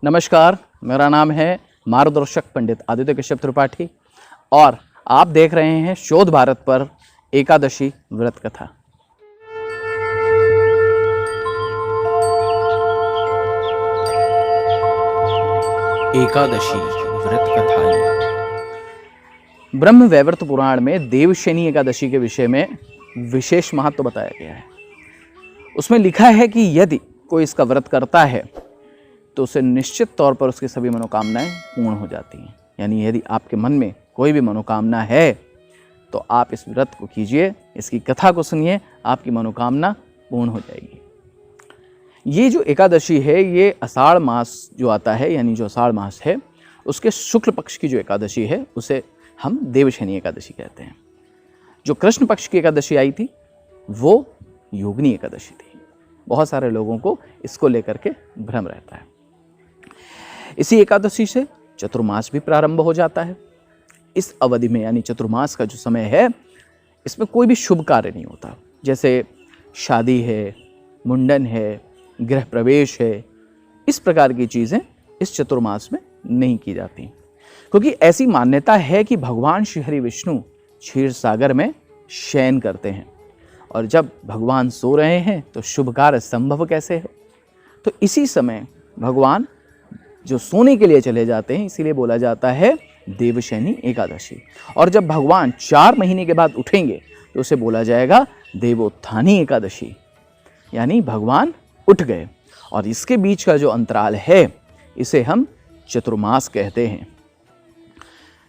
नमस्कार, मेरा नाम है मार्गदर्शक पंडित आदित्य कश्यप त्रिपाठी और आप देख रहे हैं शोध भारत पर एकादशी व्रत कथा। एकादशी व्रत कथाएं। ब्रह्म वैवर्त पुराण में देवशयनी एकादशी के विषय में विशेष महत्व बताया गया है। उसमें लिखा है कि यदि कोई इसका व्रत करता है तो उसे निश्चित तौर पर उसकी सभी मनोकामनाएं पूर्ण हो जाती हैं। यानी यदि आपके मन में कोई भी मनोकामना है तो आप इस व्रत को कीजिए, इसकी कथा को सुनिए, आपकी मनोकामना पूर्ण हो जाएगी। ये जो एकादशी है ये आषाढ़ मास जो आता है, यानी जो आषाढ़ मास है उसके शुक्ल पक्ष की जो एकादशी है उसे हम देवशयनी एकादशी कहते हैं। जो कृष्ण पक्ष की एकादशी आई थी वो योगिनी एकादशी थी। बहुत सारे लोगों को इसको लेकर के भ्रम रहता है। इसी एकादशी से चतुर्मास भी प्रारंभ हो जाता है। इस अवधि में यानी चतुर्मास का जो समय है इसमें कोई भी शुभ कार्य नहीं होता, जैसे शादी है, मुंडन है, गृह प्रवेश है, इस प्रकार की चीज़ें इस चतुर्मास में नहीं की जाती, क्योंकि ऐसी मान्यता है कि भगवान श्री हरि विष्णु क्षीर सागर में शयन करते हैं और जब भगवान सो रहे हैं तो शुभ कार्य संभव कैसे है। तो इसी समय भगवान जो सोने के लिए चले जाते हैं, इसीलिए बोला जाता है देवशयनी एकादशी। और जब भगवान 4 महीने के बाद उठेंगे तो उसे बोला जाएगा देवोत्थानी एकादशी, यानी भगवान उठ गए। और इसके बीच का जो अंतराल है इसे हम चतुर्मास कहते हैं।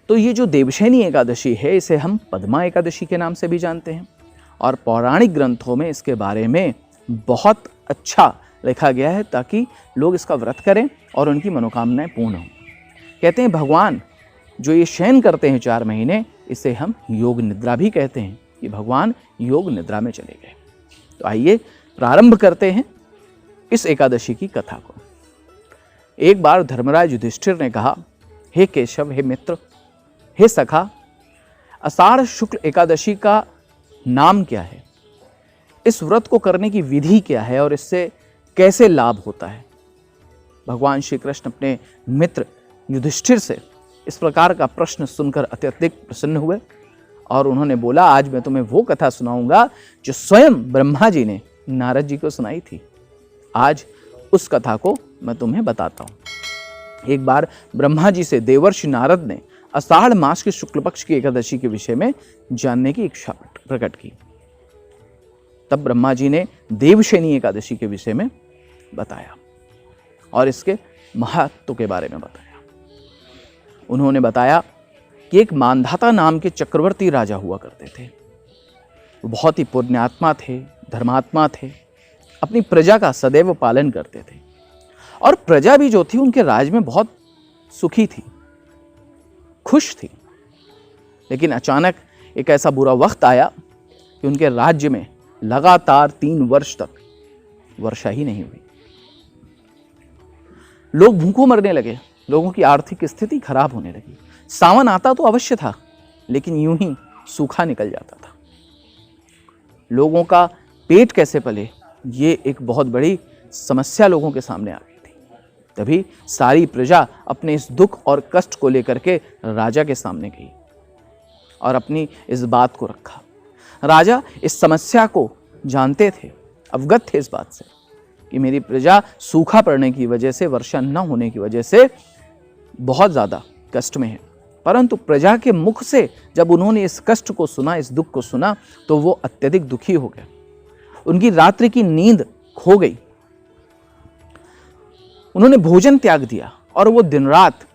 तो ये जो देवशयनी एकादशी है इसे हम पद्मा एकादशी के नाम से भी जानते हैं और पौराणिक ग्रंथों में इसके बारे में बहुत अच्छा लिखा गया है ताकि लोग इसका व्रत करें और उनकी मनोकामनाएं पूर्ण हों। कहते हैं भगवान जो ये शयन करते हैं 4 महीने, इसे हम योग निद्रा भी कहते हैं कि भगवान योग निद्रा में चले गए। तो आइए प्रारंभ करते हैं इस एकादशी की कथा को। एक बार धर्मराज युधिष्ठिर ने कहा, हे केशव, हे मित्र, हे सखा, आषाढ़ शुक्ल एकादशी का नाम क्या है, इस व्रत को करने की विधि क्या है और इससे कैसे लाभ होता है। भगवान श्री कृष्ण अपने मित्र युधिष्ठिर से इस प्रकार का प्रश्न सुनकर अत्यधिक प्रसन्न हुए और उन्होंने बोला, आज मैं तुम्हें वो कथा सुनाऊंगा जो स्वयं ब्रह्मा जी ने नारद जी को सुनाई थी। आज उस कथा को मैं तुम्हें बताता हूँ। एक बार ब्रह्मा जी से देवर्षि नारद ने आषाढ़ मास के शुक्ल पक्ष की एकादशी के विषय में जानने की इच्छा प्रकट की। तब ब्रह्मा जी ने देवशयनी एकादशी के विषय में बताया और इसके महत्व के बारे में बताया। उन्होंने बताया कि एक मानधाता नाम के चक्रवर्ती राजा हुआ करते थे। वो बहुत ही पुण्यात्मा थे, धर्मात्मा थे, अपनी प्रजा का सदैव पालन करते थे और प्रजा भी जो थी उनके राज में बहुत सुखी थी, खुश थी। लेकिन अचानक एक ऐसा बुरा वक्त आया कि उनके राज्य में लगातार 3 वर्ष तक वर्षा ही नहीं हुई। लोग भूखों मरने लगे, लोगों की आर्थिक स्थिति खराब होने लगी। सावन आता तो अवश्य था, लेकिन यूं ही सूखा निकल जाता था। लोगों का पेट कैसे पले, ये एक बहुत बड़ी समस्या लोगों के सामने आ गई थी। तभी सारी प्रजा अपने इस दुख और कष्ट को लेकर के राजा के सामने गई और अपनी इस बात को रखा। राजा इस समस्या को जानते थे, अवगत थे इस बात से कि मेरी प्रजा सूखा पड़ने की वजह से, वर्षा न होने की वजह से बहुत ज़्यादा कष्ट में है। परंतु प्रजा के मुख से जब उन्होंने इस कष्ट को सुना, इस दुख को सुना, तो वो अत्यधिक दुखी हो गए। उनकी रात्रि की नींद खो गई। उन्होंने भोजन त्याग दिया और वो दिन रात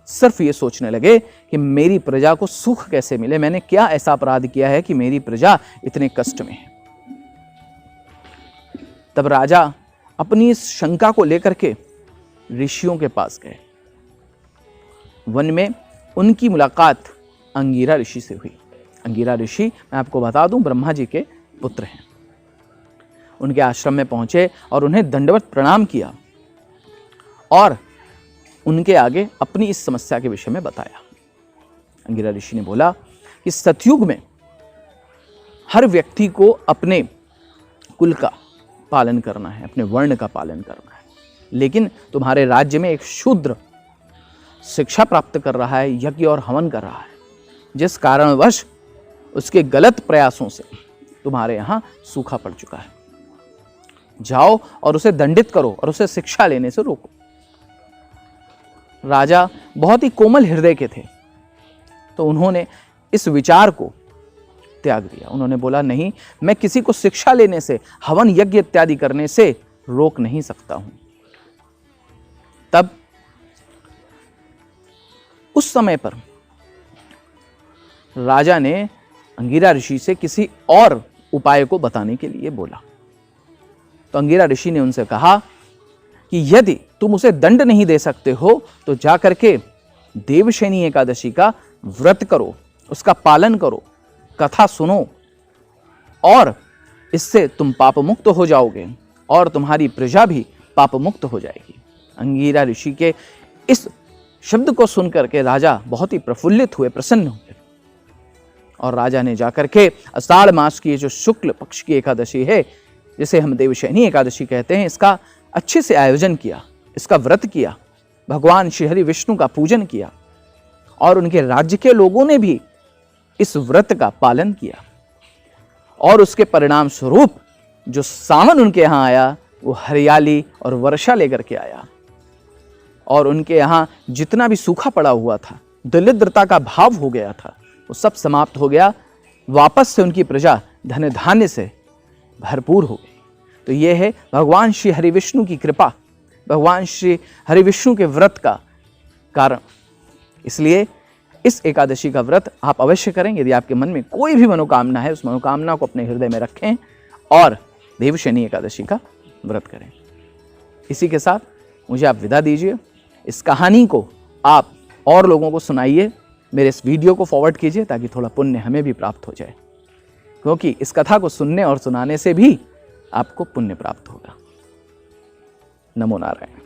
सिर्फ ये सोचने लगे कि मेरी प्रजा को सुख कैसे मिले, मैंने क्या ऐसा अपराध किया है कि मेरी प्रजा इतने कष्ट में है। तब राजा अपनी इस शंका को लेकर के ऋषियों के पास गए। वन में उनकी मुलाकात अंगिरा ऋषि से हुई। अंगिरा ऋषि, मैं आपको बता दूं, ब्रह्मा जी के पुत्र हैं। उनके आश्रम में पहुंचे और उन्हें दंडवत प्रणाम किया और उनके आगे अपनी इस समस्या के विषय में बताया। अंगिरा ऋषि ने बोला कि सतयुग में हर व्यक्ति को अपने कुल का पालन करना है, अपने वर्ण का पालन करना है। लेकिन तुम्हारे राज्य में एक शूद्र शिक्षा प्राप्त कर रहा है, यज्ञ और हवन कर रहा है, जिस कारणवश उसके गलत प्रयासों से तुम्हारे यहाँ सूखा पड़ चुका है। जाओ और उसे दंडित करो और उसे शिक्षा लेने से रोको। राजा बहुत ही कोमल हृदय के थे, तो उन्होंने इस विचार को त्याग दिया। उन्होंने बोला, नहीं, मैं किसी को शिक्षा लेने से, हवन यज्ञ इत्यादि करने से रोक नहीं सकता हूं। तब उस समय पर राजा ने अंगिरा ऋषि से किसी और उपाय को बताने के लिए बोला। तो अंगिरा ऋषि ने उनसे कहा कि यदि तुम उसे दंड नहीं दे सकते हो तो जाकर के देवशयनी एकादशी का व्रत करो, उसका पालन करो, कथा सुनो, और इससे तुम पाप मुक्त हो जाओगे और तुम्हारी प्रजा भी पाप मुक्त हो जाएगी। अंगिरा ऋषि के इस शब्द को सुनकर के राजा बहुत ही प्रफुल्लित हुए, प्रसन्न हुए, और राजा ने जाकर के आषाढ़ मास की जो शुक्ल पक्ष की एकादशी है, जिसे हम देवशयनी एकादशी कहते हैं, इसका अच्छे से आयोजन किया, इसका व्रत किया, भगवान श्री हरि विष्णु का पूजन किया, और उनके राज्य के लोगों ने भी इस व्रत का पालन किया, और उसके परिणाम स्वरूप जो सावन उनके यहाँ आया वो हरियाली और वर्षा लेकर के आया, और उनके यहाँ जितना भी सूखा पड़ा हुआ था, दरिद्रता का भाव हो गया था, वो सब समाप्त हो गया। वापस से उनकी प्रजा धन धान्य से भरपूर हो गई। तो ये है भगवान श्री हरि विष्णु की कृपा, भगवान श्री हरि विष्णु के व्रत का कारण। इसलिए इस एकादशी का व्रत आप अवश्य करें। यदि आपके मन में कोई भी मनोकामना है, उस मनोकामना को अपने हृदय में रखें और देवशयनी एकादशी का व्रत करें। इसी के साथ मुझे आप विदा दीजिए। इस कहानी को आप और लोगों को सुनाइए, मेरे इस वीडियो को फॉरवर्ड कीजिए, ताकि थोड़ा पुण्य हमें भी प्राप्त हो जाए, क्योंकि इस कथा को सुनने और सुनाने से भी आपको पुण्य प्राप्त होगा। नमो नारायण।